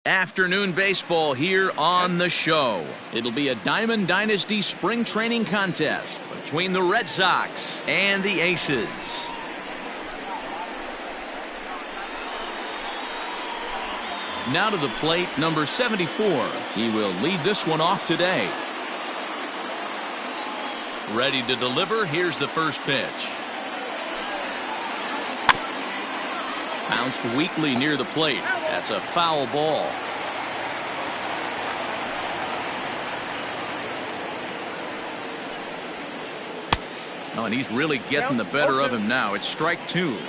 Afternoon baseball here on the show. It'll be a Diamond Dynasty spring training contest between the Red Sox and the Aces. Now to the plate, number 74. He will lead this one off today. Ready to deliver. Here's the first pitch. Bounced weakly near the plate. That's a foul ball. Oh, and he's really getting the better of him now. It's strike two.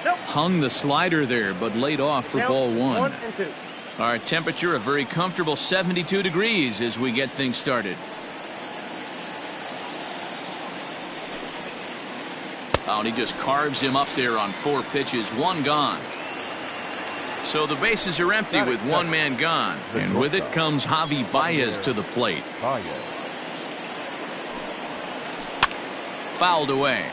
Hung the slider there, but laid off for ball one. Our temperature a very comfortable 72 degrees as we get things started. Oh, and he just carves him up there on 4 pitches. 1 gone. So the bases are empty with 1 man gone. And with it comes Javi Baez to the plate. Fouled away.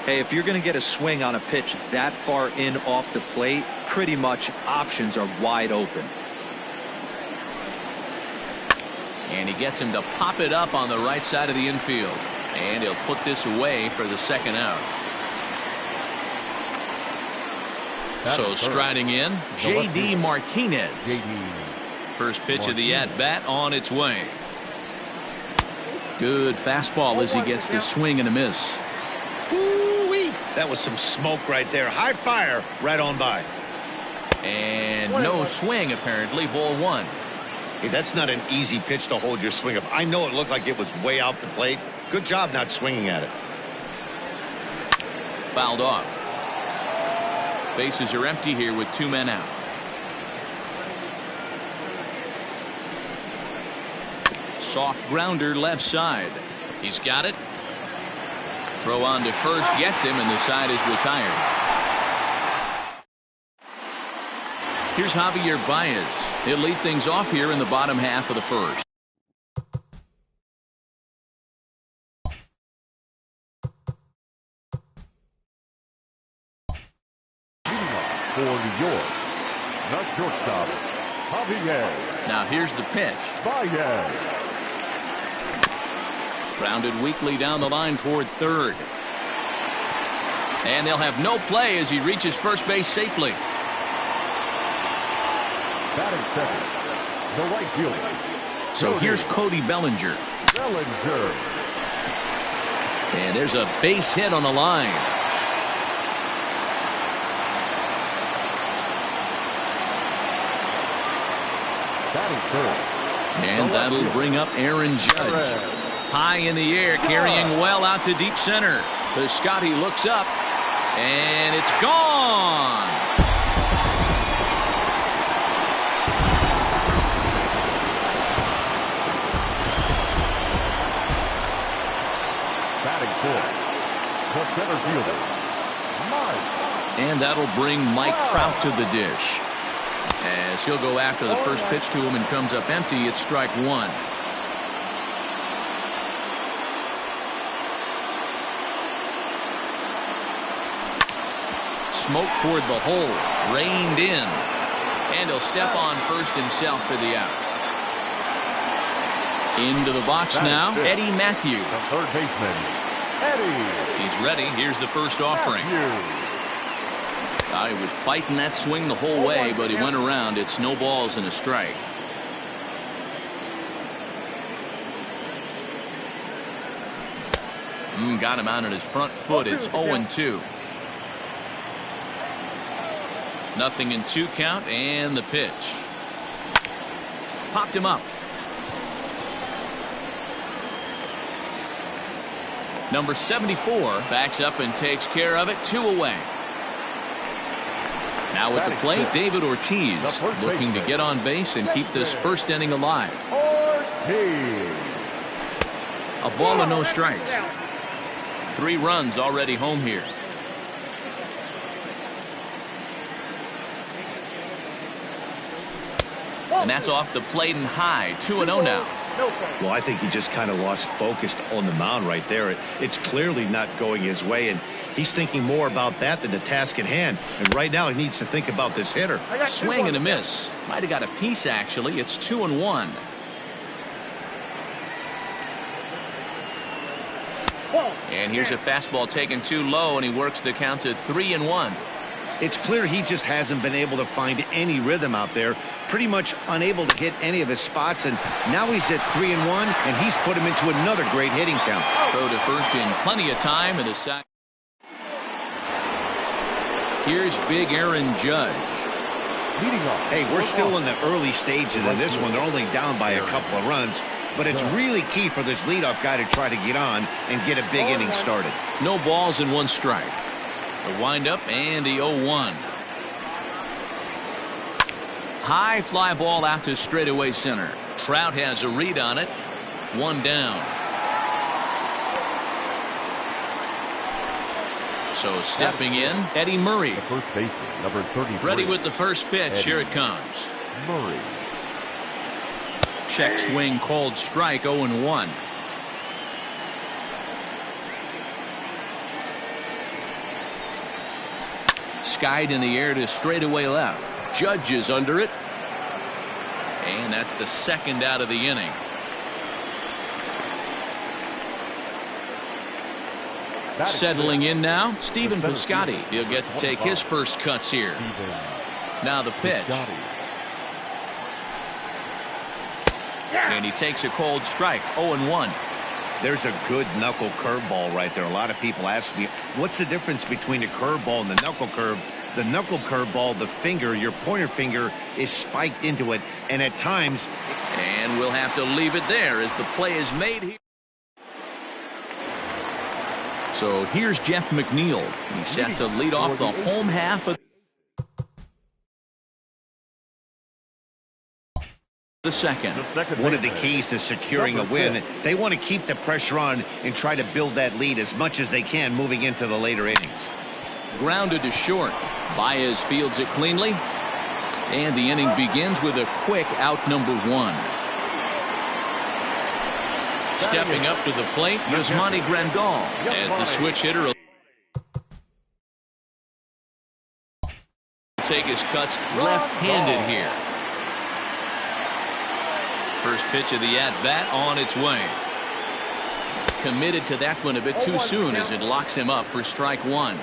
Hey, if you're going to get a swing on a pitch that far in off the plate, pretty much options are wide open. And he gets him to pop it up on the right side of the infield. And he'll put this away for the second out. So striding in, J.D. Martinez. First pitch of the at-bat on its way. Good fastball as he gets the swing and a miss. Ooh-wee. That was some smoke right there. High fire right on by. And no swing apparently. Ball 1. Hey, that's not an easy pitch to hold your swing up. I know it looked like it was way off the plate. Good job not swinging at it. Fouled off. Bases are empty here with 2 men out. Soft grounder left side. He's got it. Throw on to first gets him, and the side is retired. Here's Javier Baez. He'll lead things off here in the bottom half of the first. For New York, the shortstop, Javier. Now here's the pitch. Baez. Grounded weakly down the line toward third. And they'll have no play as he reaches first base safely. Batting second, the right fielder. So here's Cody Bellinger. Bellinger. And there's a base hit on the line. Batting third. And that'll bring up Aaron Judge. High in the air, carrying well out to deep center. Piscotty looks up, and it's gone. Batting fourth, the center fielder, Mike. And that'll bring Mike Trout to the dish. As he'll go after the first pitch to him and comes up empty, it's strike 1. Smoke toward the hole, reined in, and he'll step on first himself for the out. Into the box now, Eddie Matthews. The third baseman, Eddie. He's ready. Here's the first offering. He was fighting that swing the whole way, but he went around. It's no balls and a strike. Got him out on his front foot. It's 0-2. 0-2 count, and the pitch. Popped him up. Number 74 backs up and takes care of it. 2 away. Now at the plate, David Ortiz looking to get on base and keep this first inning alive. A ball and no strikes. 3 runs already home here. And that's off the plate and high. 2-0 now. Well, I think he just kind of lost focus on the mound right there. It's clearly not going his way, and he's thinking more about that than the task at hand. And right now he needs to think about this hitter. Swing and a miss. Might have got a piece, actually. It's 2-1. And here's a fastball taken too low, and he works the count to 3-1. It's clear he just hasn't been able to find any rhythm out there. Pretty much unable to hit any of his spots, and now he's at 3-1, and he's put him into another great hitting count. Throw to first in plenty of time, and a sack. Here's big Aaron Judge. Hey, we're still in the early stages of this one. They're only down by a couple of runs, but it's really key for this leadoff guy to try to get on and get a big inning started. No balls and 1 strike. The windup and the 0-1. High fly ball out to straightaway center. Trout has a read on it. 1 down. So stepping in, Eddie Murray. The first baseman, number 33. Ready with the first pitch. Eddie Here it comes. Murray. Check swing, called strike, 0-1. Skied in the air to straightaway left. Judge is under it. And that's the second out of the inning. Settling in now, Stephen Piscotty. He'll get to take his first cuts here. Now the pitch. And he takes a cold strike, 0-1. There's a good knuckle curveball right there. A lot of people ask me, what's the difference between a curveball and the knuckle curve? The knuckle curveball, the finger, your pointer finger is spiked into it, and at times. And we'll have to leave it there as the play is made here. So here's Jeff McNeil. He's set to lead off the home half of the second. One of the keys to securing a win, they want to keep the pressure on and try to build that lead as much as they can moving into the later innings. Grounded to short. Baez fields it cleanly. And the inning begins with a quick out number 1. Stepping up to the plate, Yasmani Grandal as the switch hitter will take his cuts left-handed here. First pitch of the at-bat on its way. Committed to that one a bit too soon as it locks him up for strike 1.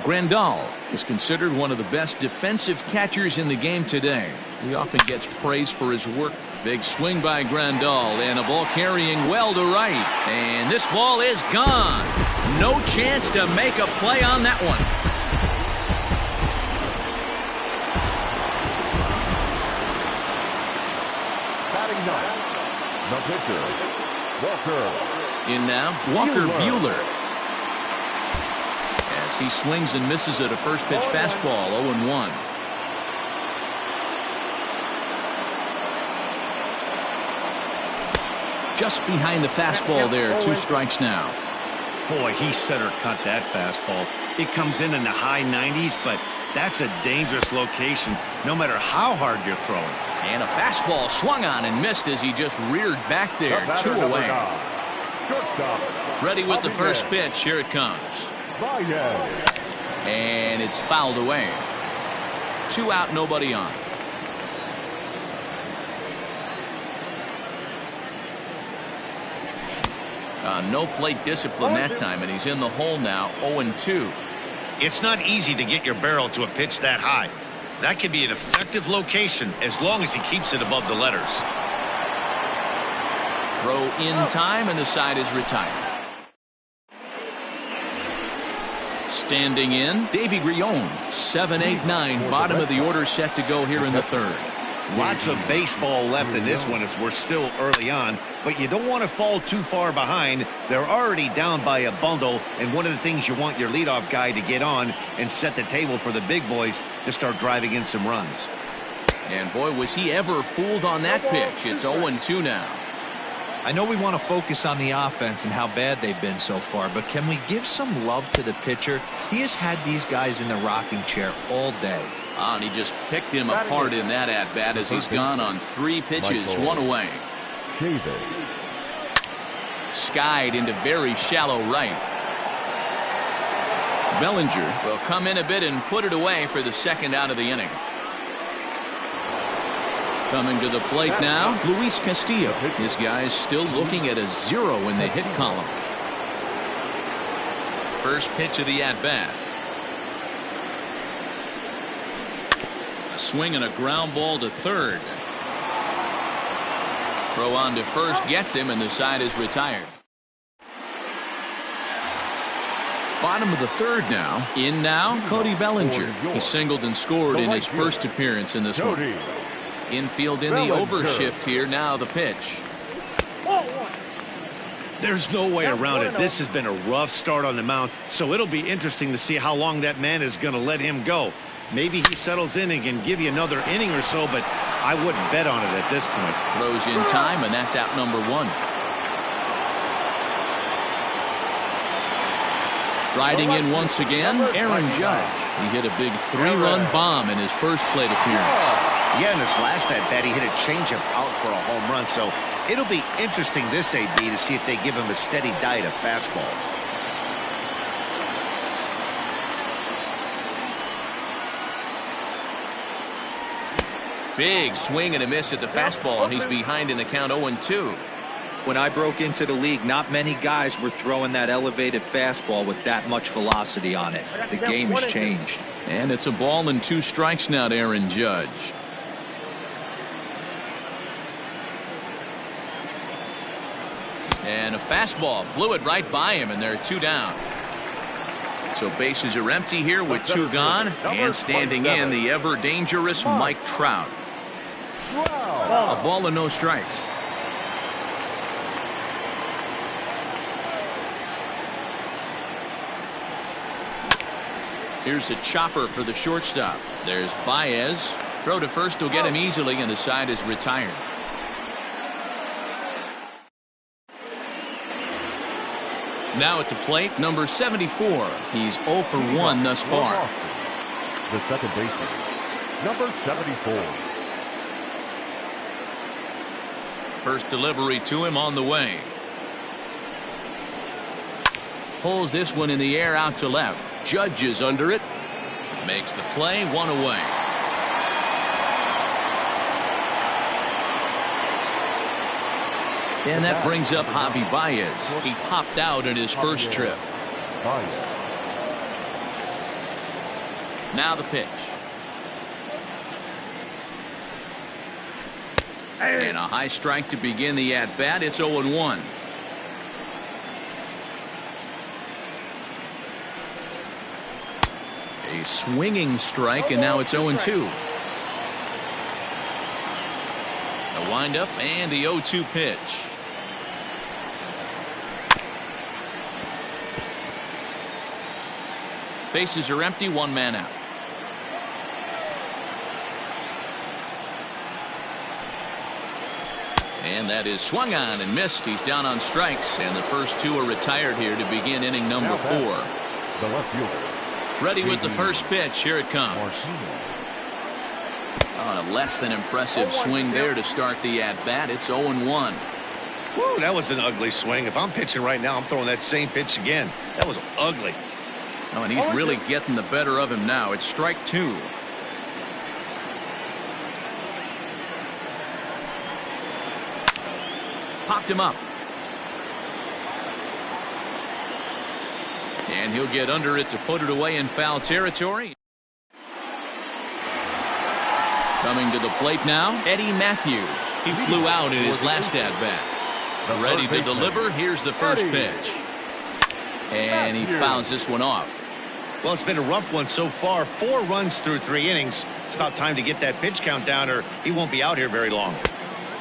Grandal is considered one of the best defensive catchers in the game today. He often gets praise for his work. Big swing by Grandal, and a ball carrying well to right. And this ball is gone. No chance to make a play on that one. Batting ninth, the pitcher, Walker. In now, Walker Buehler. As he swings and misses at a first pitch fastball, 0-1. Just behind the fastball there, 2 strikes now. Boy, he center cut that fastball. It comes in the high 90s, but that's a dangerous location no matter how hard you're throwing. And a fastball swung on and missed as he just reared back there, 2 away. Ready with the first pitch. Here it comes. And it's fouled away. 2 out, nobody on. No plate discipline that time, and he's in the hole now, 0-2. It's not easy to get your barrel to a pitch that high. That could be an effective location as long as he keeps it above the letters. Throw in time, and the side is retired. Standing in, Davy Grion, 7-8-9, bottom of the order set to go here in the third. Lots of baseball left in this one as we're still early on, but you don't want to fall too far behind. They're already down by a bundle, and one of the things you want your leadoff guy to get on and set the table for the big boys to start driving in some runs. And boy, was he ever fooled on that pitch. It's 0-2 now. I know we want to focus on the offense and how bad they've been so far, but can we give some love to the pitcher? He has had these guys in the rocking chair all day. And he just picked him apart in that at-bat as he's gone on 3 pitches, 1 away. Davis. Skied into very shallow right. Bellinger will come in a bit and put it away for the second out of the inning. Coming to the plate now, Luis Castillo. This guy's still looking at a 0 in the hit column. First pitch of the at-bat. A swing and a ground ball to third. Throw on to first gets him, and the side is retired. Bottom of the third now. In now, Cody Bellinger. He singled and scored in his first appearance in this one. Infield in the overshift here. Now the pitch. There's no way around it. This has been a rough start on the mound, so it'll be interesting to see how long that man is going to let him go. Maybe he settles in and can give you another inning or so, but I wouldn't bet on it at this point. Throws in time, and that's out number 1. Riding in once again, Aaron Judge. He hit a big 3-run bomb in his first plate appearance. Yeah, in his last at-bat, he hit a changeup out for a home run, so it'll be interesting this AB to see if they give him a steady diet of fastballs. Big swing and a miss at the fastball, and he's behind in the count 0-2. When I broke into the league, not many guys were throwing that elevated fastball with that much velocity on it. The game has changed. And it's a ball and 2 strikes now to Aaron Judge. And a fastball blew it right by him, and there are 2 down. So bases are empty here with 2 gone, and standing in the ever dangerous Mike Trout. A ball and no strikes. Here's a chopper for the shortstop. There's Baez. Throw to first will get him easily, and the side is retired. Now at the plate, number 74. He's 0 for 1 thus far. The second baseman, number 74. First delivery to him on the way. Pulls this one in the air out to left. Judge is under it. Makes the play, 1 away. And that brings up Javi Baez. He popped out in his first trip. Now the pitch. And a high strike to begin the at-bat. It's 0-1. A swinging strike, and now it's 0-2. A windup and the 0-2 pitch. Bases are empty, 1 man out. And that is swung on and missed. He's down on strikes, and the first 2 are retired here to begin inning number 4. The left fielder. Ready with the first pitch. Here it comes. Oh, a less than impressive swing there to start the at-bat. It's 0-1. Woo, that was an ugly swing. If I'm pitching right now, I'm throwing that same pitch again. That was ugly. Oh, and he's really getting the better of him now. It's strike 2. Popped him up. And he'll get under it to put it away in foul territory. Coming to the plate now, Eddie Matthews. He flew out in his last at-bat. Ready to deliver. Here's the first pitch. And he fouls this one off. Well, it's been a rough one so far. 4 runs through 3 innings. It's about time to get that pitch count down, or he won't be out here very long.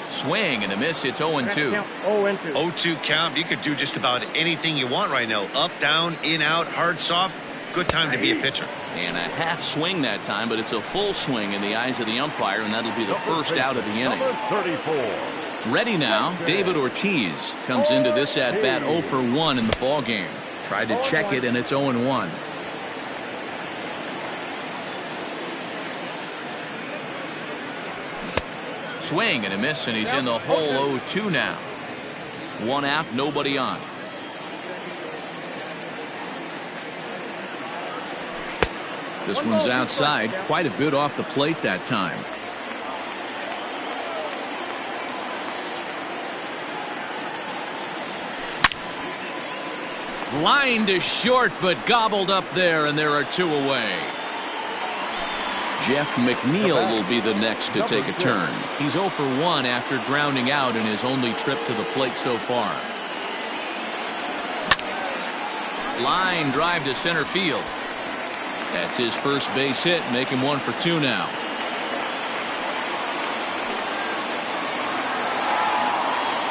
Swing and a miss. It's 0-2. 0-2 count. You could do just about anything you want right now. Up, down, in, out, hard, soft. Good time to be a pitcher. And a half swing that time, but it's a full swing in the eyes of the umpire, and that'll be the first out of the inning. Ready now, David Ortiz comes into this at-bat 0 for 1 in the ball game. Tried to check it, and it's 0-1. Swing and a miss, and he's in the hole 0-2 now. 1 out, nobody on. This one's outside, quite a bit off the plate that time. Line to short, but gobbled up there, and there are 2 away. Jeff McNeil will be the next to take a turn. He's 0 for 1 after grounding out in his only trip to the plate so far. Line drive to center field. That's his first base hit, make him 1 for 2 now.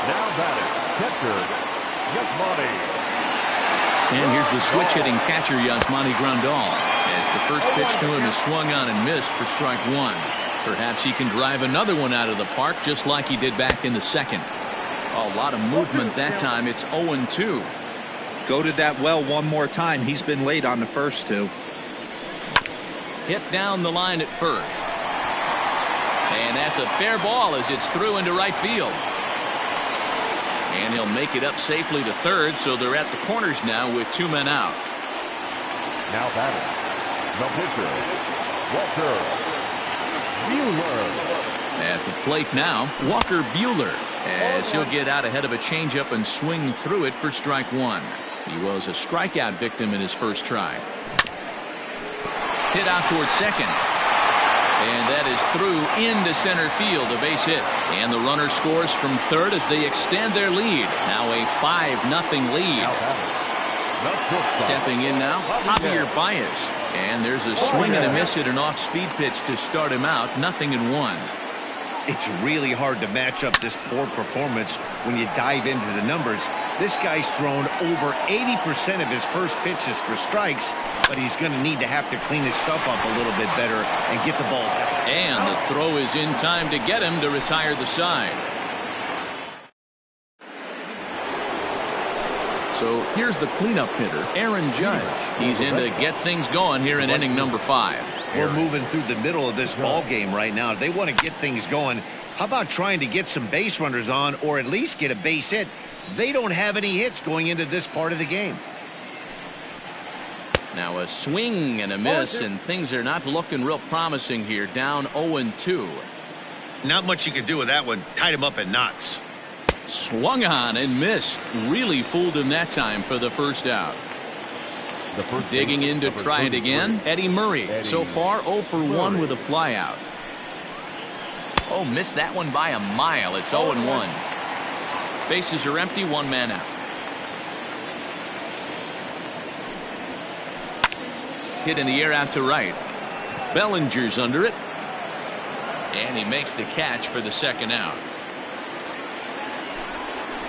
Now batting, catcher, Yasmani. And here's the switch hitting catcher Yasmani Grandal, as the first pitch to him is swung on and missed for strike 1. Perhaps he can drive another one out of the park just like he did back in the second. A lot of movement that time. It's 0-2. Go to that well one more time. He's been late on the first 2. Hit down the line at first. And that's a fair ball as it's through into right field. And he'll make it up safely to third, so they're at the corners now with 2 men out. Now batting, the pitcher, Walker Buehler. At the plate now, Walker Buehler, as he'll get out ahead of a changeup and swing through it for strike 1. He was a strikeout victim in his first try. Hit out towards second. And that is through into center field, a base hit. And the runner scores from third as they extend their lead. Now a 5-0 lead. Stepping in now, Javier Baez. And there's a swing and a miss at an off-speed pitch to start him out. 0-1. It's really hard to match up this poor performance when you dive into the numbers. This guy's thrown over 80% of his first pitches for strikes, but he's going to need to have to clean his stuff up a little bit better and get the ball down. And the throw is in time to get him to retire the side. So here's the cleanup hitter, Aaron Judge. He's in to get things going here in inning number 5. We're moving through the middle of this ball game right now. They want to get things going. How about trying to get some base runners on, or at least get a base hit? They don't have any hits going into this part of the game. Now a swing and a miss, and things are not looking real promising here. Down 0-2. Not much you can do with that one. Tied him up in knots. Swung on and missed. Really fooled him that time for the first out. Digging in to try it again, Eddie Murray. So far 0 for 1 with a flyout. Oh, missed that one by a mile. It's 0-1. Bases are empty, 1 man out. Hit in the air out to right. Bellinger's under it. And he makes the catch for the second out.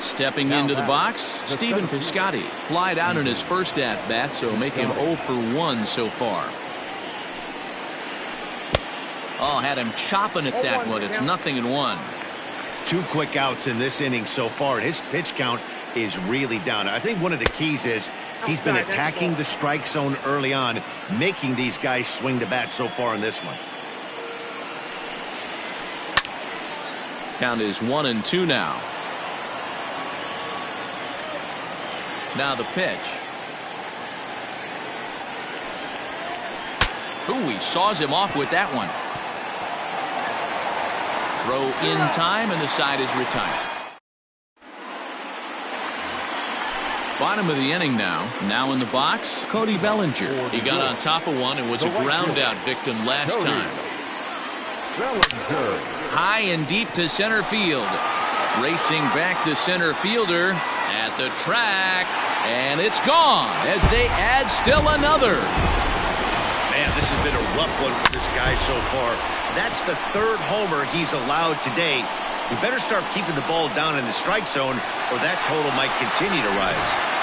Stepping into the box, Stephen Piscotty. Flied out in his first at-bat, so make him 0 for 1 so far. Oh, had him chopping at that one. It's 0-1. 2 quick outs in this inning so far. His pitch count is really down. I think one of the keys is he's been attacking the strike zone early on, making these guys swing the bat so far in this one. Count is 1-2 now. Now the pitch. Ooh, he saws him off with that one. Throw in time, and the side is retired. Bottom of the inning now. Now in the box, Cody Bellinger. He got on top of one and was a ground out victim last time. High and deep to center field. Racing back the center fielder at the track, and it's gone as they add still another. Man, this has been a rough one for this guy so far. That's the 3rd homer he's allowed today. We better start keeping the ball down in the strike zone, or that total might continue to rise.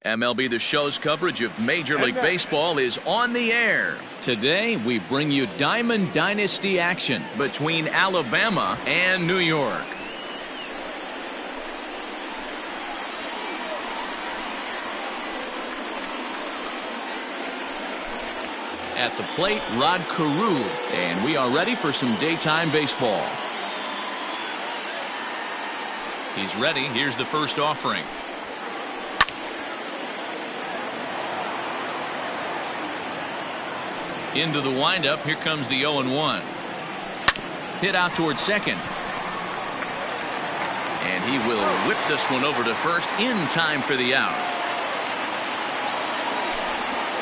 MLB The Show's coverage of Major League Baseball is on the air. Today, we bring you Diamond Dynasty action between Alabama and New York. At the plate, Rod Carew, and we are ready for some daytime baseball. He's ready. Here's the first offering. Into the windup. Here comes the 0-1. Hit out towards second. And he will whip this one over to first in time for the out.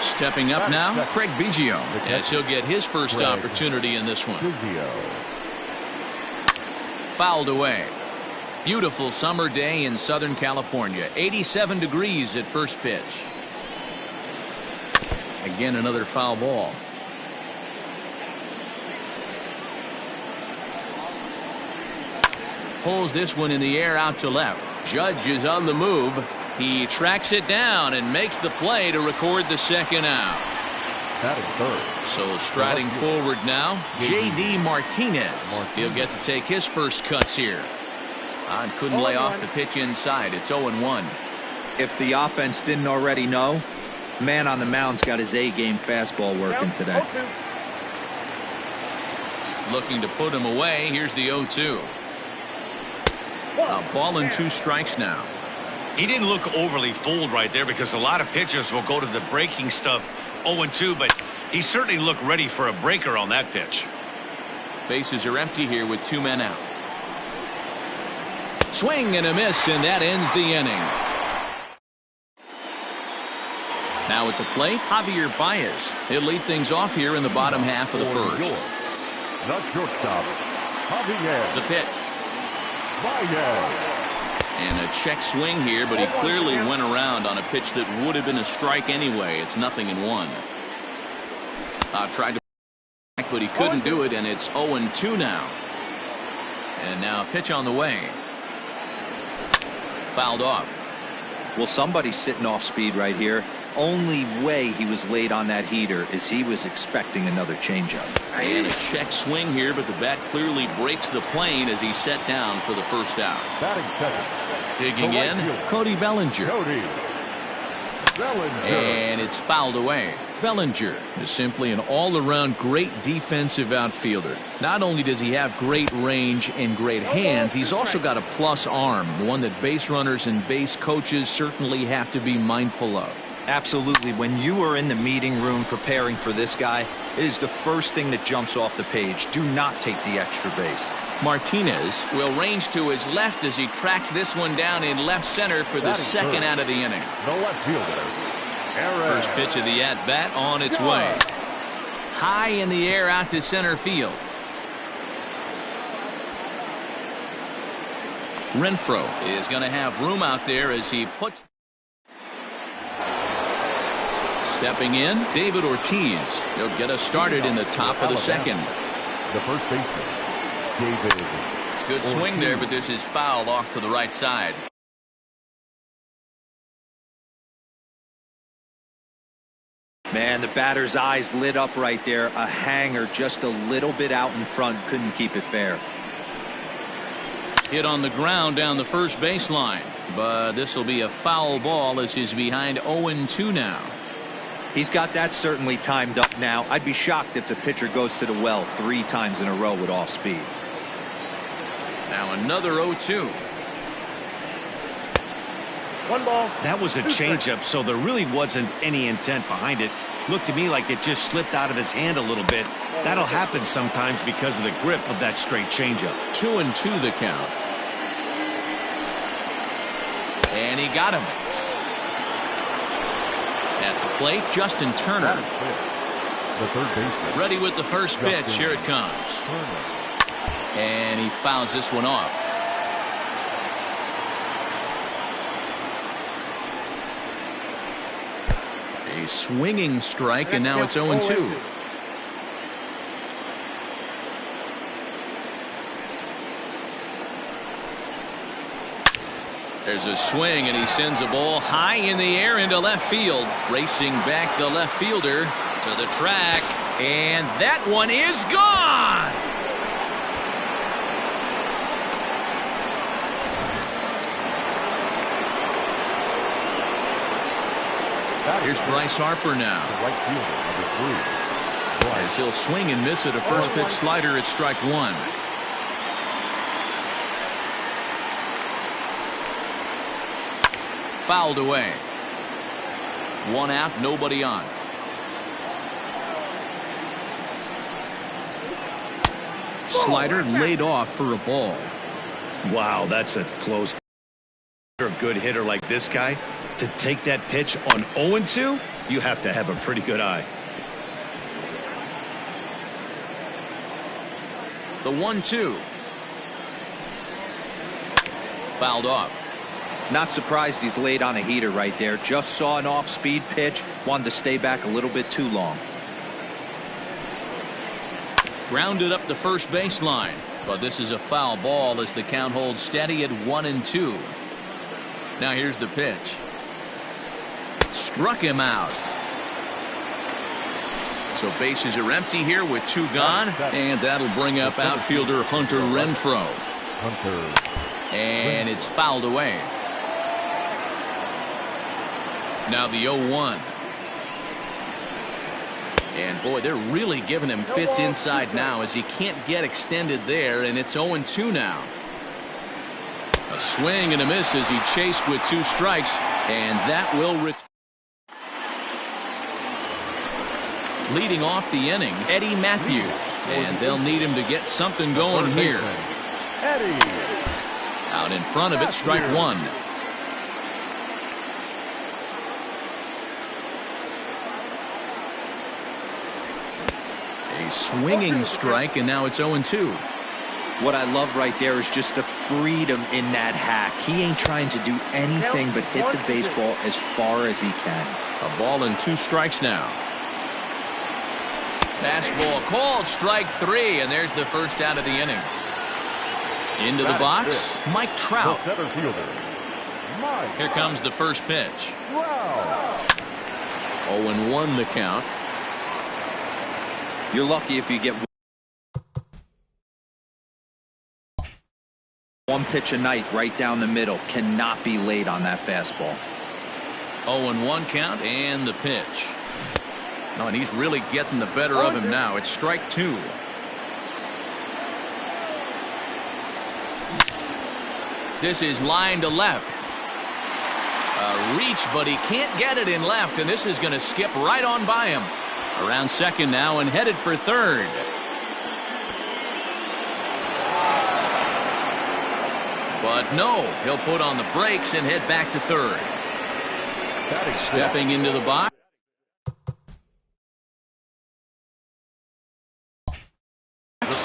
Stepping up now, Craig Biggio, as he'll get his first opportunity in this one. Fouled away. Beautiful summer day in Southern California. 87 degrees at first pitch. Again, another foul ball. Pulls this one in the air out to left. Judge is on the move. He tracks it down and makes the play to record the second out. That is third. So striding forward now, J.D. Martinez. He'll get to take his first cuts here. Couldn't lay off the pitch inside. It's 0-1. If the offense didn't already know, man on the mound's got his A-game fastball working today. Looking to put him away. Here's the 0-2. A ball and 2 strikes now. He didn't look overly fooled right there because a lot of pitchers will go to the breaking stuff 0-2, but he certainly looked ready for a breaker on that pitch. Bases are empty here with 2 men out. Swing and a miss, and that ends the inning. Now at the plate, Javier Baez. He'll lead things off here in the bottom half of the first. The shortstop, Javier. The pitch. Baez. And a check swing here, but he clearly went around on a pitch that would have been a strike anyway. It's 0-1. Tried to back, but he couldn't do it, and it's 0-2 now. And now a pitch on the way. Fouled off. Well, somebody's sitting off speed right here. Only way he was late on that heater is he was expecting another changeup. And a check swing here, but the bat clearly breaks the plane as he's set down for the first out. Batting second. Digging in, Cody Bellinger. Bellinger. And it's fouled away. Bellinger is simply an all-around great defensive outfielder. Not only does he have great range and great hands, he's also got a plus arm, one that base runners and base coaches certainly have to be mindful of. Absolutely. When you are in the meeting room preparing for this guy, it is the first thing that jumps off the page. Do not take the extra base. Martinez will range to his left as he tracks this one down in left center for the second out of the inning. The left fielder, First pitch of the at-bat on its way. High in the air out to center field. Renfroe is going to have room out there as he puts. Stepping in, David Ortiz. He'll get us started in the top of the second. The first baseman, David. Good swing there, but this is foul off to the right side. Man, the batter's eyes lit up right there. A hanger just a little bit out in front. Couldn't keep it fair. Hit on the ground down the first baseline. But this will be a foul ball as he's behind 0-2 now. He's got that certainly timed up now. I'd be shocked if the pitcher goes to the well 3 times in a row with off speed. Now another 0-2. 1 ball. That was a changeup, so there really wasn't any intent behind it. Looked to me like it just slipped out of his hand a little bit. That'll happen sometimes because of the grip of that straight changeup. 2-2 the count. And he got him. At the plate, Justin Turner. The third baseman. Ready with the first pitch. Here it comes. And he fouls this one off. A swinging strike, and now it's 0-2. There's a swing, and he sends a ball high in the air into left field. Racing back the left fielder to the track, and that one is gone. Here's Bryce Harper now. Right fielder, number 3. As he'll swing and miss at a first pitch slider at strike one. Fouled away. One out, nobody on. Slider laid off for a ball. Wow, that's a close. A good hitter like this guy, to take that pitch on 0-2, you have to have a pretty good eye. The 1-2. Fouled off. Not surprised he's laid on a heater right there. Just saw an off-speed pitch. Wanted to stay back a little bit too long. Grounded up the first baseline. But this is a foul ball as the count holds steady at 1-2. Now here's the pitch. Struck him out. So bases are empty here with two gone. And that'll bring up outfielder Hunter Renfroe. And it's fouled away. Now the 0-1. And boy, they're really giving him fits inside now as he can't get extended there, and it's 0-2 now. A swing and a miss as he chased with two strikes, and that will return. Leading off the inning, Eddie Matthews, and they'll need him to get something going here. Out in front of it, strike one. A swinging strike, and now it's 0-2. What I love right there is just the freedom in that hack. He ain't trying to do anything but hit the baseball as far as he can. A ball and two strikes now. Fastball called, strike three, and there's the first out of the inning. Into the box, Mike Trout. Here comes the first pitch. 0-1 the count. You're lucky if you get one pitch a night right down the middle. Cannot be late on that fastball. 0-1 count and the pitch. Oh, and he's really getting the better of him now. It's strike two. This is line to left. A reach, but he can't get it in left, and this is going to skip right on by him. Around second now and headed for third. But no, he'll put on the brakes and head back to third. Stepping into the box.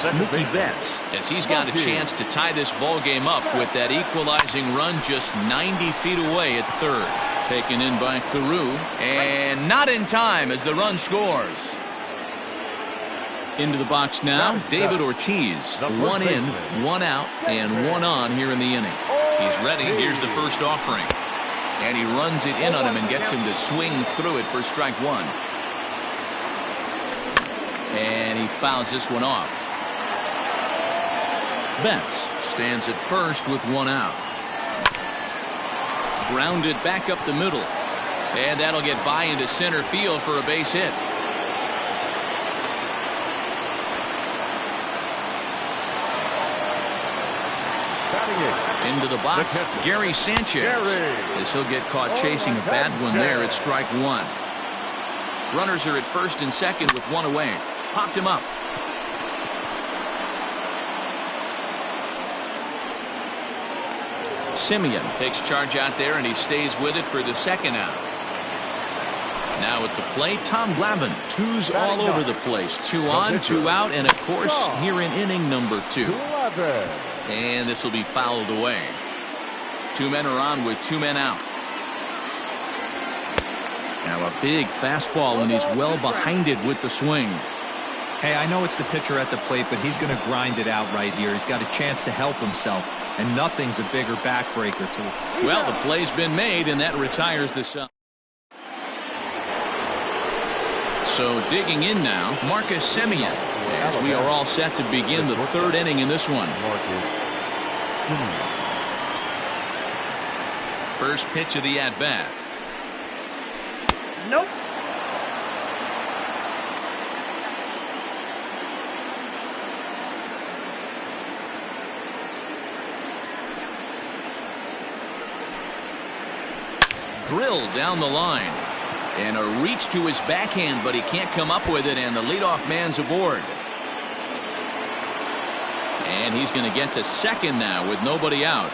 Mookie Betts, as he's got a chance to tie this ball game up with that equalizing run just 90 feet away at third. Taken in by Carew, and not in time as the run scores. Into the box now, David Ortiz. One in, one out, and one on here in the inning. He's ready. Here's the first offering. And he runs it in on him and gets him to swing through it for strike one. And he fouls this one off. Betts stands at first with one out. Grounded back up the middle. And that'll get by into center field for a base hit. Into the box, Gary Sanchez. As he'll get caught chasing a bad one there at strike one. Runners are at first and second with one away. Popped him up. Simeon takes charge out there, and he stays with it for the second out. Now at the plate, Tom Glavine. Twos all over the place. Two on, two out, and of course here in inning number two. And this will be fouled away. Two men are on with two men out. Now a big fastball, and he's well behind it with the swing. Hey, I know it's the pitcher at the plate, but he's going to grind it out right here. He's got a chance to help himself, and nothing's a bigger backbreaker to it. Well, the play's been made, and that retires the side. So digging in now, Marcus Semien, as we are all set to begin the third inning in this one. First pitch of the at-bat. Nope. Drilled down the line. And a reach to his backhand, but he can't come up with it, and the leadoff man's aboard. And he's going to get to second now with nobody out.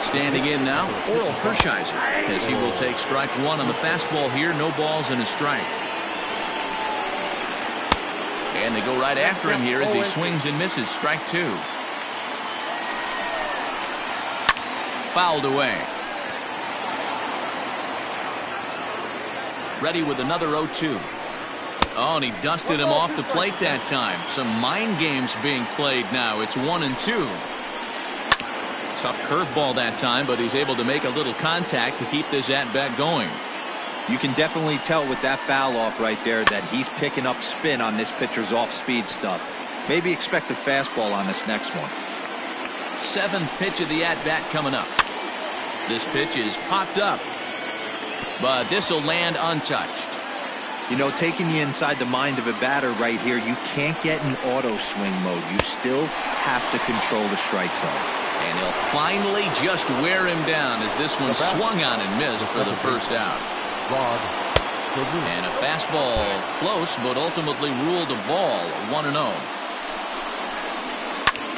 Standing in now, Oral Hershiser, as he will take strike one on the fastball here. No balls and a strike. And they go right after him here as he swings and misses. Strike two. Fouled away. Ready with another 0-2. Oh, and he dusted him off the plate that time. Some mind games being played now. It's 1-2. Tough curveball that time, but he's able to make a little contact to keep this at-bat going. You can definitely tell with that foul off right there that he's picking up spin on this pitcher's off-speed stuff. Maybe expect a fastball on this next one. Seventh pitch of the at-bat coming up. This pitch is popped up, but this will land untouched. You know, taking you inside the mind of a batter right here, you can't get in auto swing mode. You still have to control the strike zone. And he'll finally just wear him down as this one swung on and missed for the first out. And a fastball close, but ultimately ruled a ball. 1-0.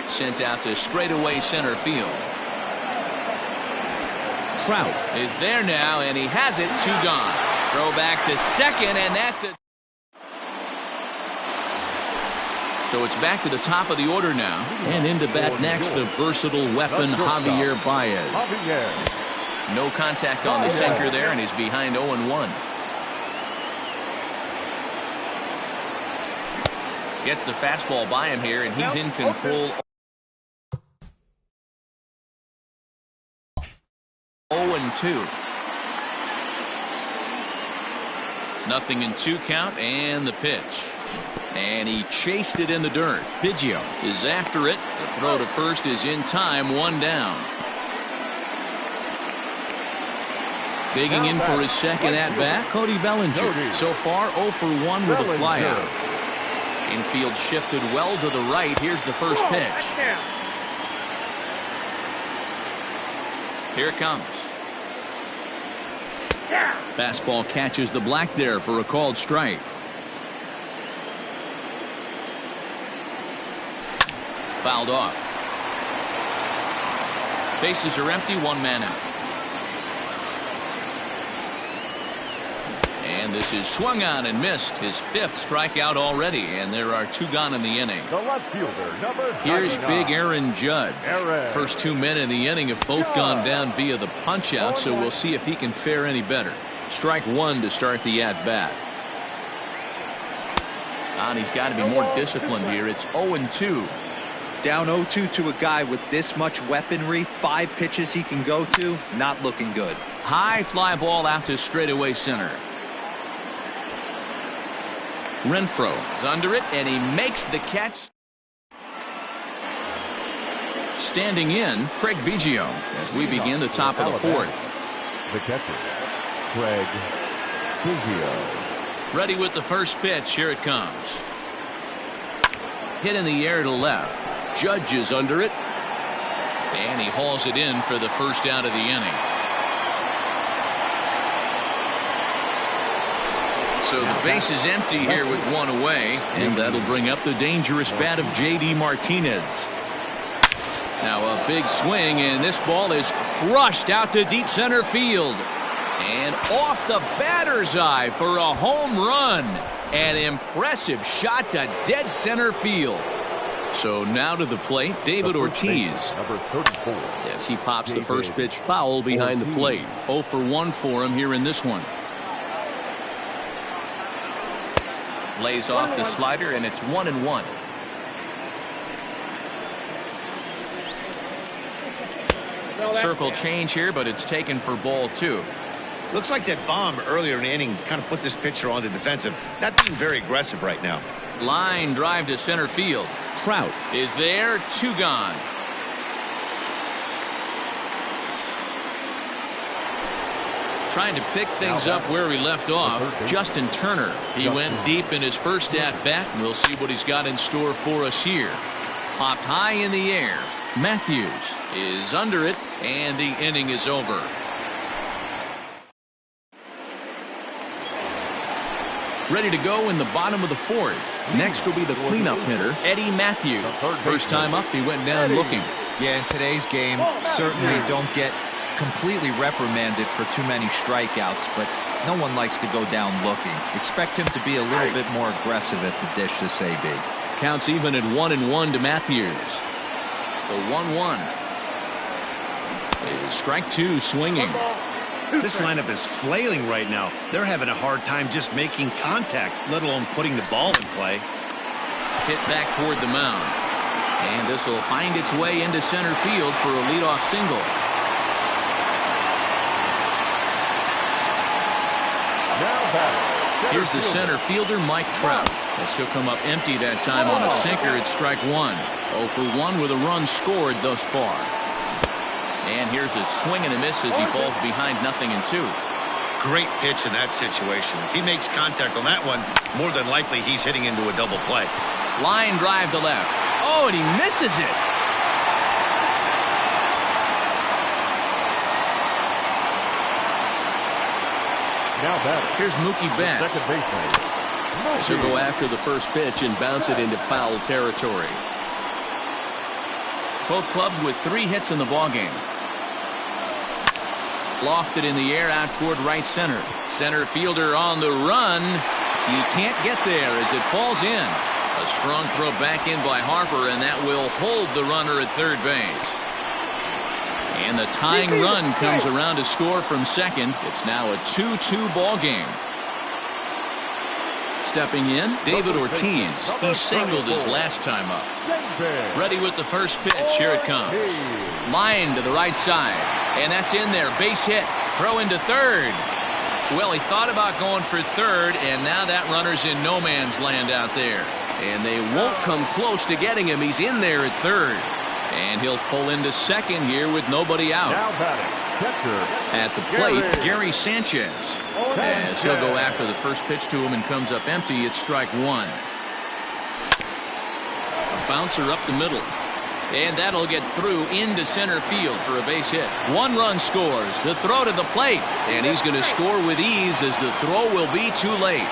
Sent out to straightaway center field. Trout is there now, and he has it. Two gone. Throw back to second, and that's it. So it's back to the top of the order now. And into bat next, the versatile weapon, Javier Baez. No contact on the sinker there, and he's behind 0-1. Gets the fastball by him here, and he's in control. 0-2. Nothing in 2 count, and the pitch. And he chased it in the dirt. Biggio is after it. The throw to first is in time. 1 down. Digging in for his second at-bat, Cody Bellinger. So far 0 for 1 with a flyout. Infield shifted well to the right. Here's the first pitch. Here it comes. Fastball catches the black there for a called strike. Fouled off. Bases are empty, 1 man out. And this is swung on and missed. His 5th strikeout already, and there are 2 gone in the inning. The left fielder, number Here's 99. big Aaron Judge. First 2 men in the inning have both gone down via the punch-out, so we'll see if he can fare any better. Strike 1 to start the at-bat. And he's got to be more disciplined here. It's 0-2. Down 0-2 to a guy with this much weaponry, 5 pitches he can go to, not looking good. High fly ball out to straightaway center. Renfroe is under it, and he makes the catch. Standing in, Craig Biggio as we begin the top of the 4th. The catcher, Craig Biggio. Ready with the first pitch. Here it comes. Hit in the air to left. Judge is under it, and he hauls it in for the first out of the inning. So the base is empty here with 1 away, and that'll bring up the dangerous bat of J.D. Martinez. Now a big swing, and this ball is crushed out to deep center field. And off the batter's eye for a home run. An impressive shot to dead center field. So now to the plate, David Ortiz. Number 34. Yes, he pops the first pitch foul behind the plate. 0 for 1 for him here in this one. Lays off the slider, and it's 1-1. Circle change here, but it's taken for ball 2. Looks like that bomb earlier in the inning kind of put this pitcher on the defensive. Not being very aggressive right now. Line drive to center field. Trout is there. 2 gone. Trying to pick things up where we left off. Justin Turner. He went deep in his first at-bat. We'll see what he's got in store for us here. Popped high in the air. Matthews is under it, and the inning is over. Ready to go in the bottom of the 4th. Next will be the cleanup hitter, Eddie Matthews. First time up, he went down looking. Yeah, in today's game, certainly don't get completely reprimanded for too many strikeouts, but no one likes to go down looking. Expect him to be a little bit more aggressive at the dish this AB. Counts even at 1-1 to Matthews. The 1-1 is strike 2 swinging. This lineup is flailing right now. They're having a hard time just making contact, let alone putting the ball in play. Hit back toward the mound. And this will find its way into center field for a leadoff single. Here's the center fielder, Mike Trout. As he'll come up empty that time on a sinker at strike 1. 0 for 1 with a run scored thus far. And here's a swing and a miss as he falls behind 0-2. Great pitch in that situation. If he makes contact on that one, more than likely he's hitting into a double play. Line drive to left. Oh, and he misses it. Now batter. Here's Mookie Betts. Second baseman. So go after the first pitch and bounce it into foul territory. Both clubs with 3 hits in the ballgame. Lofted in the air out toward right center. Center fielder on the run. He can't get there as it falls in. A strong throw back in by Harper, and that will hold the runner at third base. And the tying run comes around to score from second. It's now a 2-2 ball game. Stepping in, David Ortiz. He singled his last time up. Ready with the first pitch. Here it comes. Line to the right side. And that's in there. Base hit. Throw into third. Well, he thought about going for third, and now that runner's in no man's land out there. And they won't come close to getting him. He's in there at third. And he'll pull into second here with nobody out. Now batting. Catcher. At the plate, Gary Sanchez. As he'll go after the first pitch to him and comes up empty, it's strike 1. A bouncer up the middle. And that'll get through into center field for a base hit. 1 run scores. The throw to the plate. And he's going to score with ease as the throw will be too late.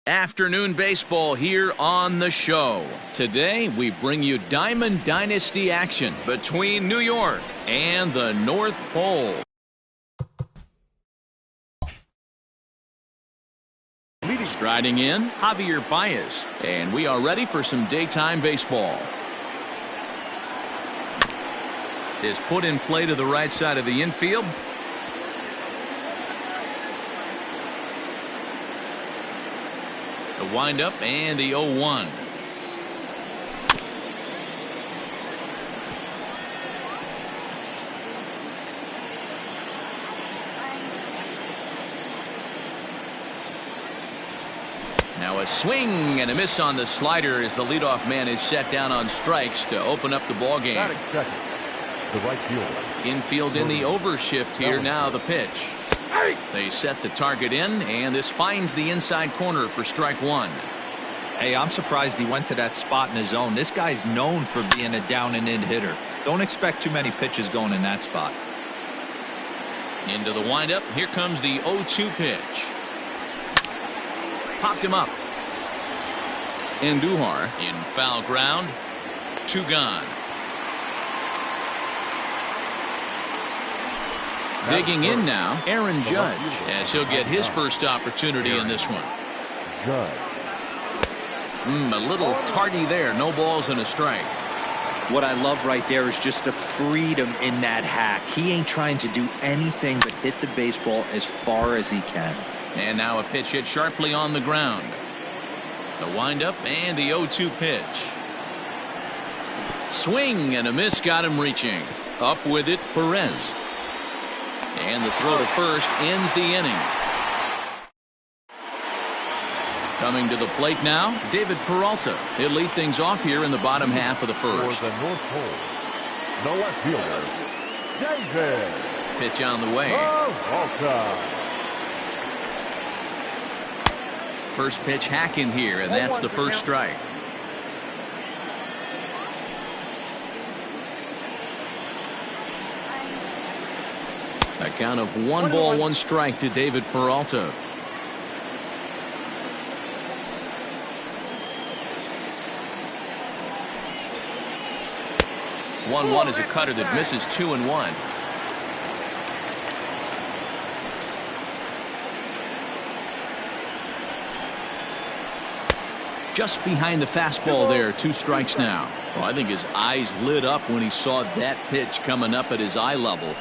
Afternoon baseball here on the show. Today we bring you Diamond Dynasty action between New York and the North Pole. Striding in, Javier Baez, and we are ready for some daytime baseball. Is put in play to the right side of the infield. The windup and the 0-1. Now a swing and a miss on the slider as the leadoff man is set down on strikes to open up the ball game. The right fielder. Infield in the overshift here. Now the pitch. They set the target in, and this finds the inside corner for strike one. Hey, I'm surprised he went to that spot in his zone. This guy's known for being a down and in hitter. Don't expect too many pitches going in that spot. Into the windup. Here comes the 0-2 pitch. Popped him up. Andujar in foul ground. 2 gone. Digging in now, Aaron Judge, as he'll get his first opportunity in this one. A little tardy there. No balls and a strike. What I love right there is just the freedom in that hack. He ain't trying to do anything but hit the baseball as far as he can. And now a pitch hit sharply on the ground. The windup and the 0-2 pitch. Swing and a miss got him reaching. Up with it, Perez. And the throw to first ends the inning. Coming to the plate now, David Peralta. He'll lead things off here in the bottom half of the first. For the North Pole, the left fielder, David. Pitch on the way. Peralta. First pitch hacking here, and that's the first strike. A count of 1 ball, 1 strike to David Peralta. One is a cutter that misses 2-1. Just behind the fastball there. 2 strikes now. Well, I think his eyes lit up when he saw that pitch coming up at his eye level.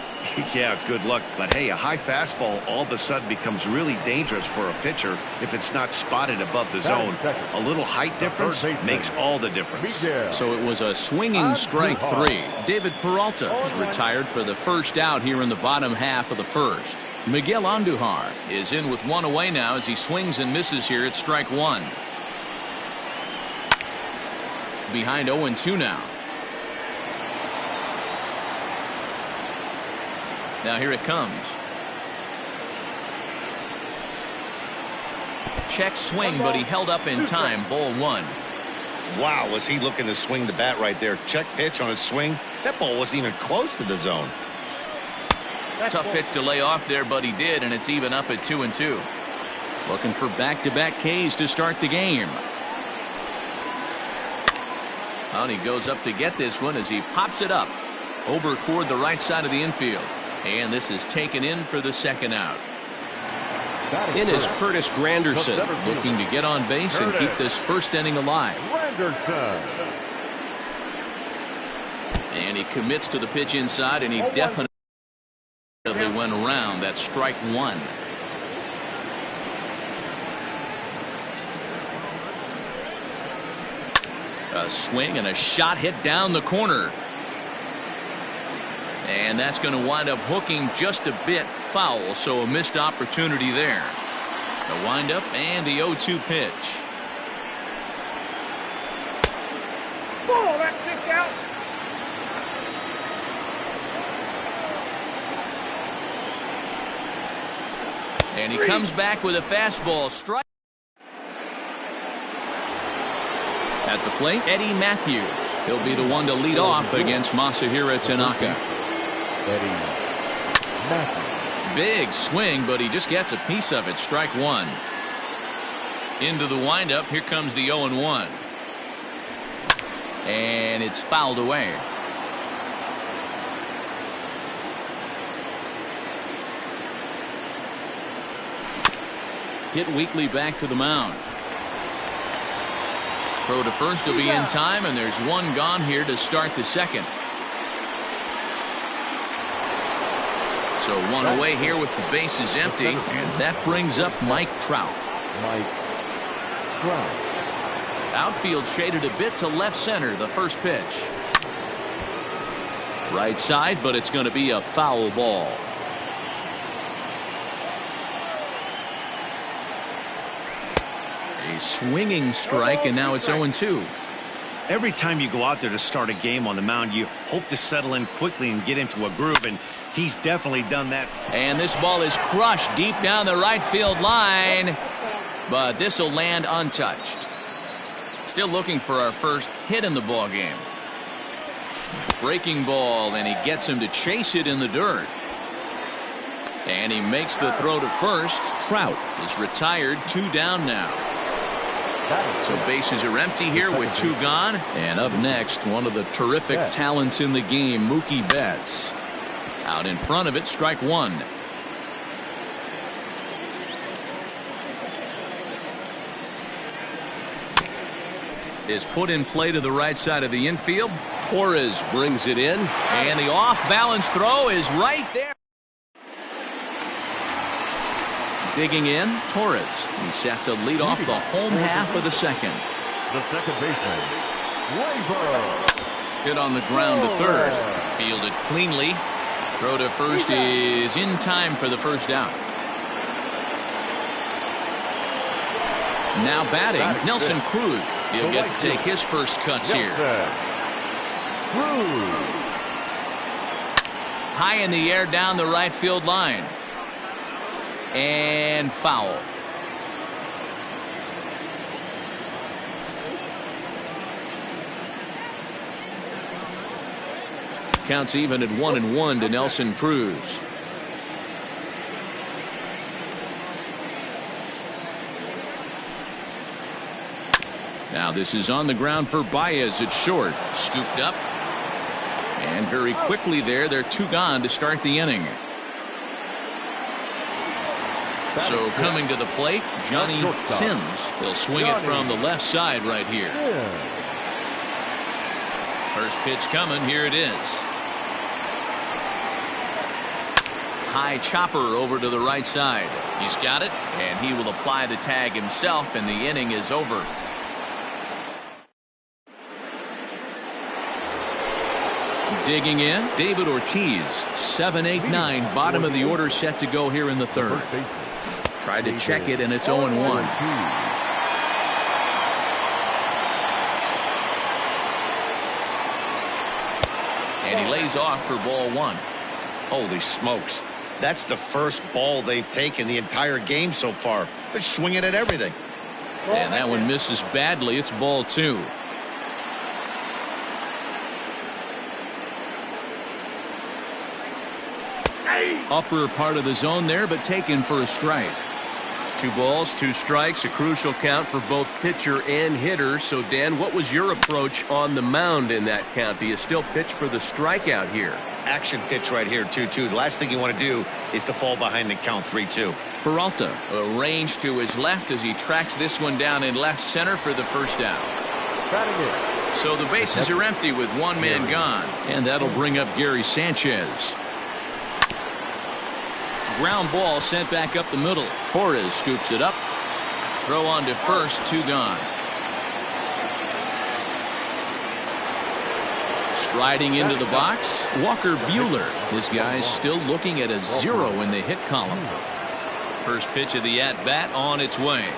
Yeah, good luck. But hey, a high fastball all of a sudden becomes really dangerous for a pitcher if it's not spotted above the zone. A little height difference makes all the difference. So it was a swinging strike 3. David Peralta is retired for the first out here in the bottom half of the first. Miguel Andujar is in with 1 away now as he swings and misses here at strike 1. Behind 0-2 now. Now here it comes. Check swing, but he held up in time. Ball 1. Wow, was he looking to swing the bat right there. Check pitch on his swing. That ball wasn't even close to the zone. Tough pitch to lay off there, but he did, and it's even up at 2-2. Looking for back-to-back Ks to start the game. And he goes up to get this one as he pops it up over toward the right side of the infield. And this is taken in for the second out. It is Curtis Granderson looking to get on base and keep this first inning alive. And he commits to the pitch inside, and he definitely went around. That's strike 1. A swing and a shot hit down the corner. And that's going to wind up hooking just a bit foul, so a missed opportunity there. The windup and the 0-2 pitch. Ball, that kick out. And he comes back with a fastball strike. At the plate, Eddie Matthews. He'll be the one to lead off against Masahiro Tanaka. Eddie Matthews. Big swing, but he just gets a piece of it. Strike 1. Into the windup. Here comes the 0-1. And it's fouled away. Hit weakly back to the mound. Throw to first will be in time, and there's one gone here to start the second. So one away here with the bases empty, and that brings up Mike Trout. Outfield shaded a bit to left center, the first pitch. Right side, but it's going to be a foul ball. A swinging strike, and now it's 0-2. Every time you go out there to start a game on the mound, you hope to settle in quickly and get into a groove, and he's definitely done that. And this ball is crushed deep down the right field line, but this will land untouched. Still looking for our first hit in the ball game. Breaking ball, and he gets him to chase it in the dirt. And he makes the throw to first. Trout is retired, 2 down now. So bases are empty here with 2 gone. And up next, one of the terrific talents in the game, Mookie Betts. Out in front of it, strike 1. Is put in play to the right side of the infield. Torres brings it in, and the off-balance throw is right there. Digging in, Torres. He's set to lead off the home half of the second. The second baseman, Labor. Hit on the ground to third. Fielded cleanly. Throw to first is in time for the first out. Now batting, Nelson Cruz. He'll get to take his first cuts here. High in the air down the right field line. And foul. Counts even at 1-1 to Nelson Cruz. Now this is on the ground for Baez at short. Scooped up. And very quickly they're 2 gone to start the inning. So coming to the plate, Johnny Sims. He'll swing it from the left side right here. First pitch coming. Here it is. High chopper over to the right side. He's got it, and he will apply the tag himself, and the inning is over. Digging in, David Ortiz. 7-8-9, bottom of the order set to go here in the third. Tried to check it, and it's 0-1. And he lays off for ball 1. Holy smokes. That's the first ball they've taken the entire game so far. They're swinging at everything. And that one misses badly. It's ball 2. Upper part of the zone there, but taken for a strike. 2 balls, 2 strikes, a crucial count for both pitcher and hitter. So, Dan, what was your approach on the mound in that count? Do you still pitch for the strikeout here? Action pitch right here, 2-2. The last thing you want to do is to fall behind the count, 3-2. Peralta arranged to his left as he tracks this one down in left center for the first down. So the bases are empty with 1 man gone. And that'll bring up Gary Sanchez. Ground ball sent back up the middle. Torres scoops it up. Throw on to first, 2 gone. Striding into the box, Walker Buehler. This guy's still looking at a 0 in the hit column. First pitch of the at-bat on its way.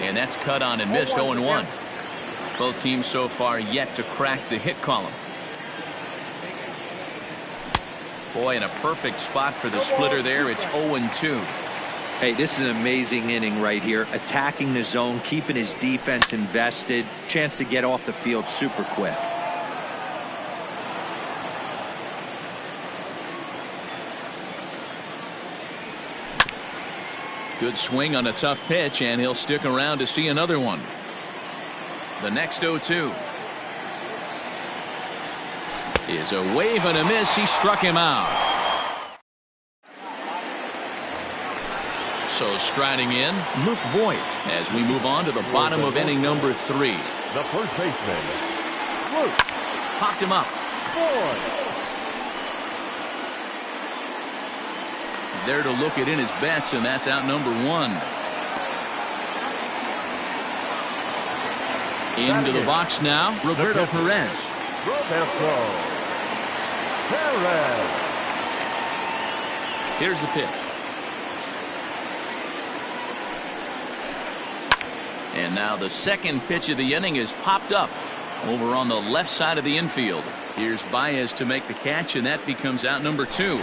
And that's cut on and missed, 0-1. Both teams so far yet to crack the hit column. Boy, in a perfect spot for the splitter there. It's 0-2. Hey, this is an amazing inning right here. Attacking the zone, keeping his defense invested. Chance to get off the field super quick. Good swing on a tough pitch, and he'll stick around to see another one. The next 0-2 is a wave and a miss. He struck him out. So striding in, Luke Voit as we move on to the bottom of inning number 3. The first baseman, Luke. Popped him up. Voit. There to look it in his bets, and that's out number 1. Into the box now, Roberto Perez. Roberto Perez. Here's the pitch. And now the second pitch of the inning is popped up over on the left side of the infield. Here's Baez to make the catch, and that becomes out number 2.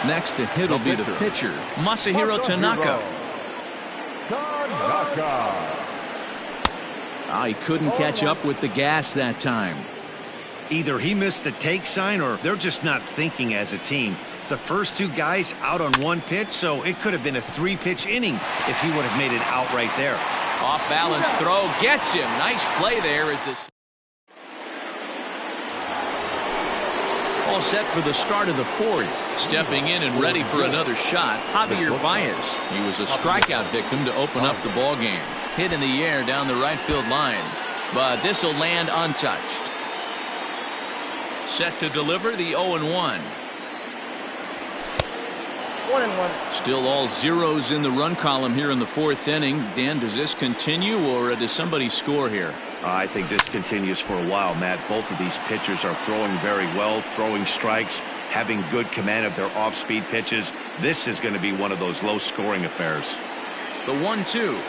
Next to hit will be the pitcher, Masahiro Tanaka. He couldn't catch up with the gas that time. Either he missed the take sign or they're just not thinking as a team. The first 2 guys out on 1 pitch, so it could have been a 3-pitch inning if he would have made it out right there. Off balance throw gets him. Nice play there as this. All set for the start of the 4th. Stepping in and ready for another shot, Javier Baez. He was a strikeout victim to open up the ball game. Hit in the air down the right field line, but this will land untouched. Set to deliver the 0-1. 1-1. Still all zeros in the run column here in the 4th inning. Dan, does this continue, or does somebody score here? I think this continues for a while, Matt. Both of these pitchers are throwing very well, throwing strikes, having good command of their off-speed pitches. This is going to be one of those low-scoring affairs. The 1-2.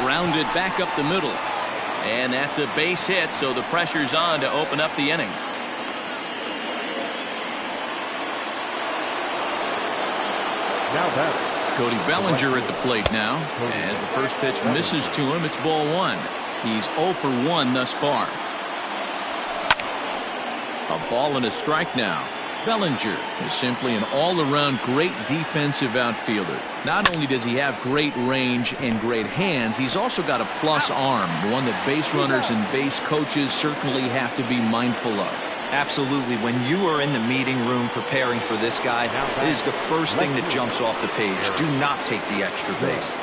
Grounded back up the middle. And that's a base hit, so the pressure's on to open up the inning. Now batting. Cody Bellinger at the plate now. As the first pitch misses to him, it's ball 1. He's 0 for 1 thus far. A ball and a strike now. Bellinger is simply an all-around great defensive outfielder. Not only does he have great range and great hands, he's also got a plus arm, one that base runners and base coaches certainly have to be mindful of. Absolutely. When you are in the meeting room preparing for this guy, it is the first thing that jumps off the page. Do not take the extra base.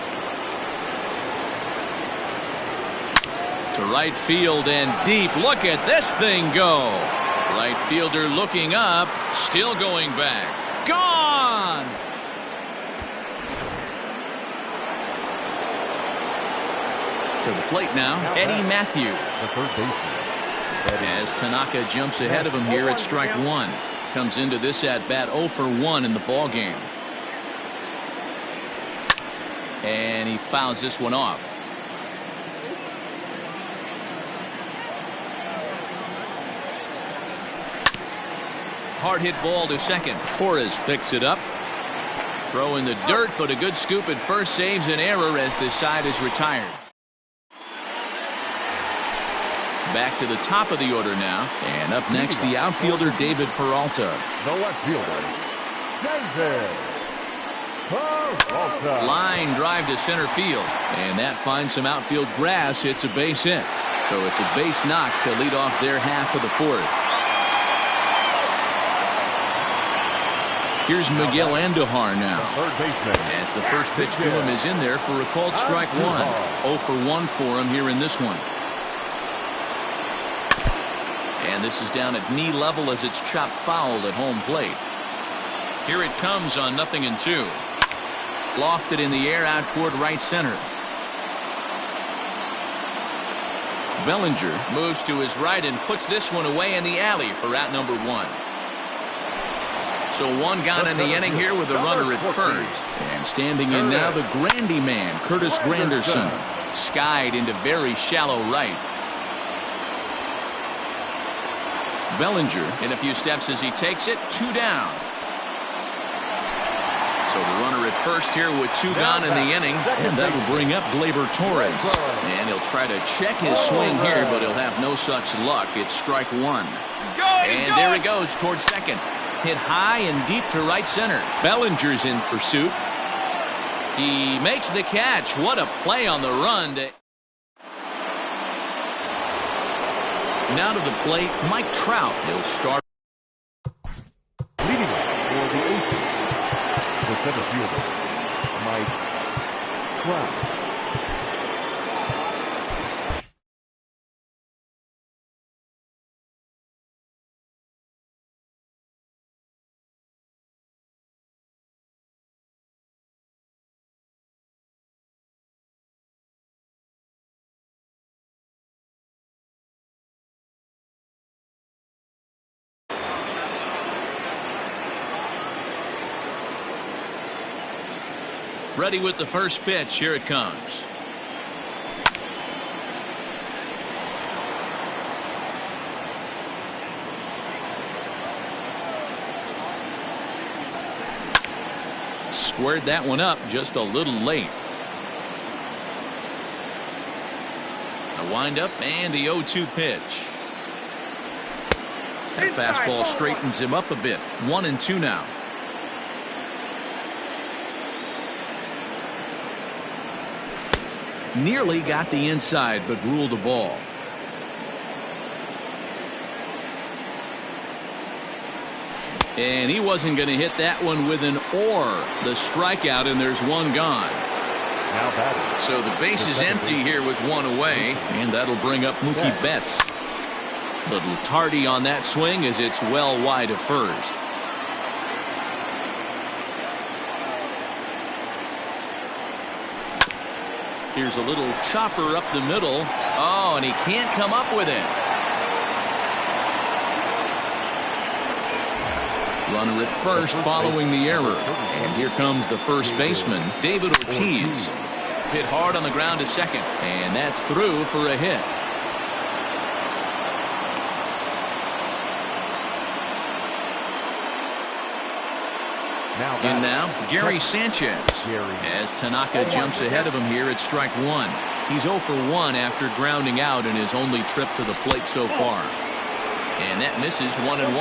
To right field and deep. Look at this thing go. Right fielder looking up, still going back. Gone! To the plate now, Eddie Matthews. The first baseman. As Tanaka jumps ahead of him here at strike 1. Comes into this at-bat 0 for 1 in the ball game. And he fouls this one off. Hard hit ball to second. Torres picks it up. Throw in the dirt, but a good scoop at first saves an error as this side is retired. Back to the top of the order now. And up next, the outfielder David Peralta. The left fielder, David Peralta. Line drive to center field. And that finds some outfield grass. It's a base hit. So it's a base knock to lead off their half of the 4th. Here's Miguel Andujar now. Third baseman. As the first pitch to him is in there for a called strike 1. 0 for 1 for him here in this one. And this is down at knee level as it's chopped foul at home plate. Here it comes on 0-2. Lofted in the air out toward right center. Bellinger moves to his right and puts this one away in the alley for out number 1. So one gone in the inning here with a runner at first. And standing in now, the Grandy man, Curtis Granderson. Skied into very shallow right. Bellinger in a few steps as he takes it. 2 down. So the runner at first here with 2 gone in the inning. And that will bring up Gleyber Torres. And he'll try to check his swing here, but he'll have no such luck. It's strike 1. And there he goes towards second. Hit high and deep to right center. Bellinger's in pursuit. He makes the catch. What a play on the run. Now to the plate, Mike Trout. He'll start. Leading off for the Aces, the center fielder, Mike Trout. Ready with the first pitch. Here it comes. Squared that one up just a little late. A windup and the 0-2 pitch. That fastball straightens him up a bit. 1-2 now. Nearly got the inside, but ruled a ball. And he wasn't going to hit that one with an or. The strikeout, and there's one gone. So the base is empty here with one away, and that'll bring up Mookie Betts. Little tardy on that swing as it's well wide of first. Here's a little chopper up the middle. Oh, and he can't come up with it. Runner at first following the error. And here comes the first baseman, David Ortiz. Hit hard on the ground to second. And that's through for a hit. And now, Gary Sanchez, as Tanaka jumps ahead of him here at strike one. He's 0 for 1 after grounding out in his only trip to the plate so far. And that misses 1-1.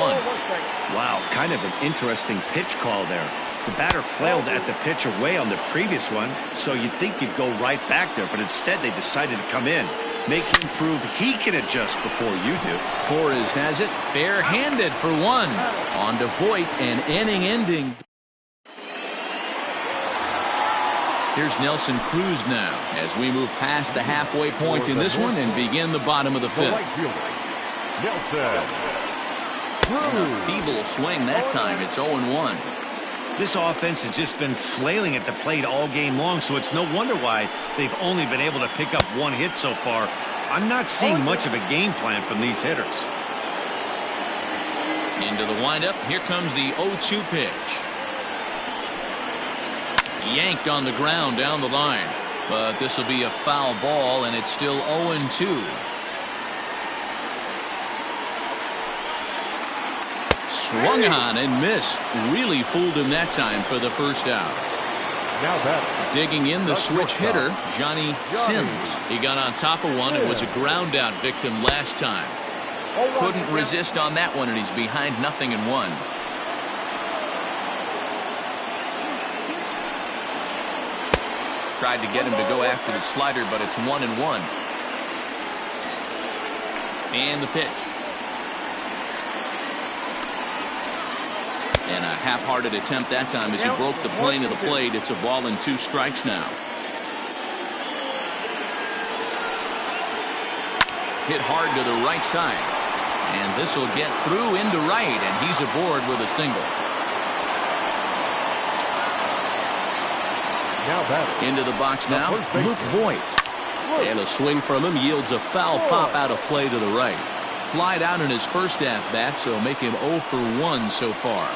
Wow, kind of an interesting pitch call there. The batter flailed at the pitch away on the previous one, so you'd think you'd go right back there, but instead they decided to come in. Make him prove he can adjust before you do. Torres has it, barehanded for one. On to Voit, an inning-ending. Here's Nelson Cruz now as we move past the halfway point in this one and begin the bottom of the fifth. And a feeble swing that time. It's 0-1. This offense has just been flailing at the plate all game long, so it's no wonder why they've only been able to pick up one hit so far. I'm not seeing much of a game plan from these hitters. Into the windup. Here comes the 0-2 pitch. Yanked on the ground down the line, but this will be a foul ball, and it's still 0-2. Swung on and missed. Really fooled him that time for the first out. Digging in the switch hitter, Johnny Sims. He got on top of one and was a ground out victim last time. Couldn't resist on that one, and he's behind 0-1. Tried to get him to go after the slider, but it's 1-1. And the pitch. And a half-hearted attempt that time as he broke the plane of the plate. It's a ball and 2 strikes now. Hit hard to the right side. And this will get through into right, and he's aboard with a single. Into the box now, Luke Voit. And a swing from him yields a foul pop out of play to the right. Flied out in his first at-bat, so make him 0 for 1 so far.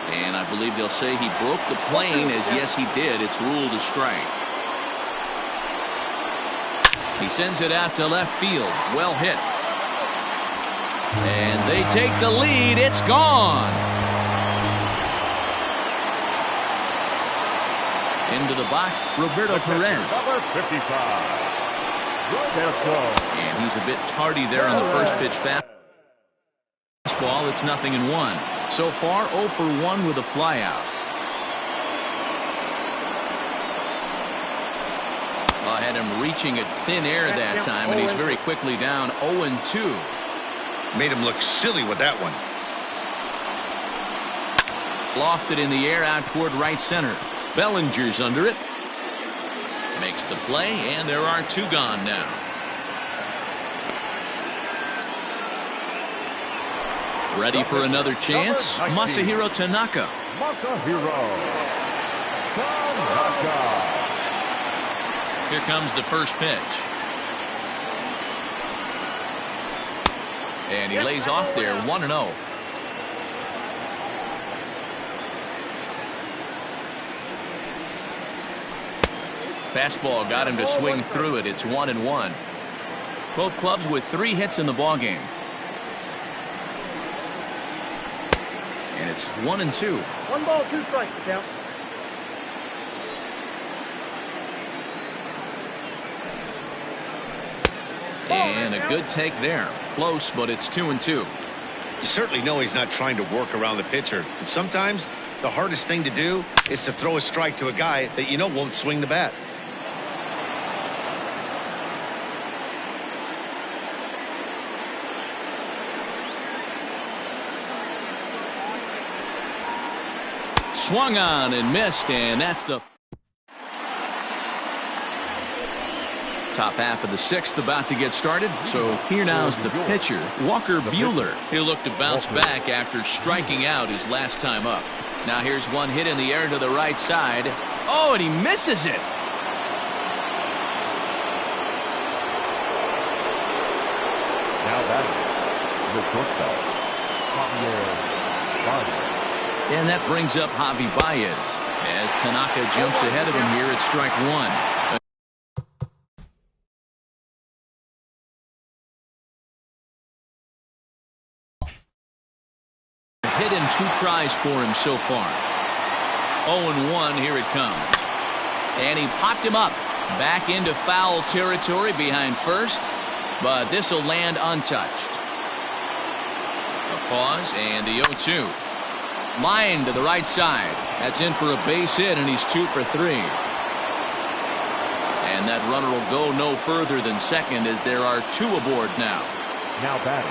And I believe they'll say he broke the plane, as yes he did. It's ruled a strike. He sends it out to left field. Well hit. And they take the lead. It's gone. Into the box, Roberto Perez. Number 55. And he's a bit tardy there on the first pitch fastball. It's 0-1. So far, 0 for 1 with a flyout. Had him reaching at thin air that time, and he's very quickly down 0-2. Made him look silly with that one. Lofted in the air out toward right center. Bellinger's under it. Makes the play, and there are 2 gone now. Ready for another chance. Masahiro Tanaka. Here comes the first pitch. And he lays off there, 1-0. Fastball got him to swing through it. It's 1-1. Both clubs with 3 hits in the ballgame. And it's 1-2. 1 ball, 2 strikes, count. And a good take there. Close, but it's 2-2. You certainly know he's not trying to work around the pitcher. And sometimes the hardest thing to do is to throw a strike to a guy that you know won't swing the bat. Swung on and missed, and that's the top half of the 6th about to get started. So here now's the pitcher, Walker Buehler. He'll look to bounce back after striking out his last time up. Now here's one hit in the air to the right side. Oh, and he misses it. Now batting, the shortstop, Javier Baez. And that brings up Javi Baez as Tanaka jumps ahead of him here at strike 1. Hit in 2 tries for him so far. 0-1, here it comes. And he popped him up. Back into foul territory behind first. But this will land untouched. A pause and the 0-2. Line to the right side. That's in for a base hit, and he's 2 for 3. And that runner will go no further than second as there are 2 aboard now. Now batting.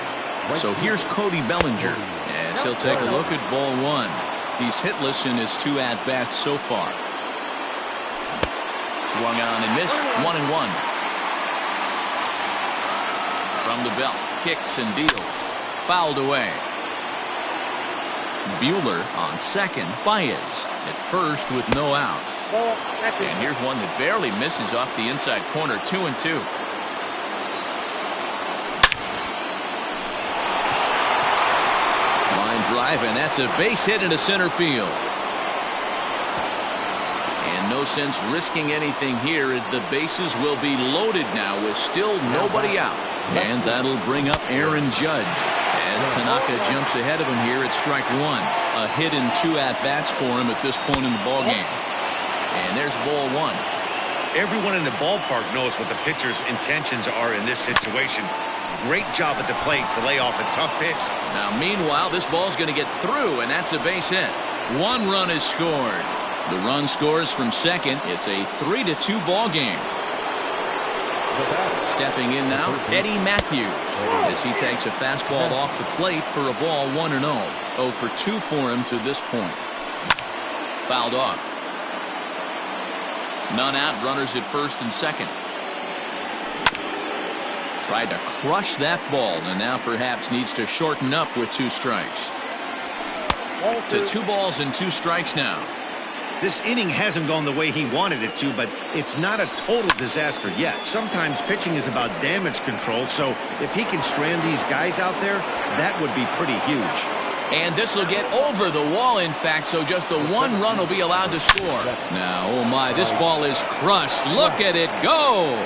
So here's Cody Bellinger as he'll take a look at ball 1. He's hitless in his 2 at-bats so far. Swung on and missed. 1-1. From the belt, kicks and deals. Fouled away. Buehler on second. Baez at first with no outs. And here's one that barely misses off the inside corner. 2-2. Drive, and that's a base hit into center field. And no sense risking anything here as the bases will be loaded now with still nobody out. And that'll bring up Aaron Judge as Tanaka jumps ahead of him here at strike 1. A hit in 2 at-bats for him at this point in the ballgame. And there's ball 1. Everyone in the ballpark knows what the pitcher's intentions are in this situation. Great job at the plate to lay off a tough pitch. Now, meanwhile, this ball's going to get through, and that's a base hit. 1 run is scored. The run scores from second. It's a 3-2 ball game. Stepping in now, Eddie Matthews, as he takes a fastball off the plate for a ball 1-0. 0 for 2 for him to this point. Fouled off. None out, runners at first and second. Tried to crush that ball, and now perhaps needs to shorten up with 2 strikes. To 2 balls and 2 strikes now. This inning hasn't gone the way he wanted it to, but it's not a total disaster yet. Sometimes pitching is about damage control, so if he can strand these guys out there, that would be pretty huge. And this will get over the wall, in fact, so just the 1 run will be allowed to score. Now, oh my, this ball is crushed. Look at it go.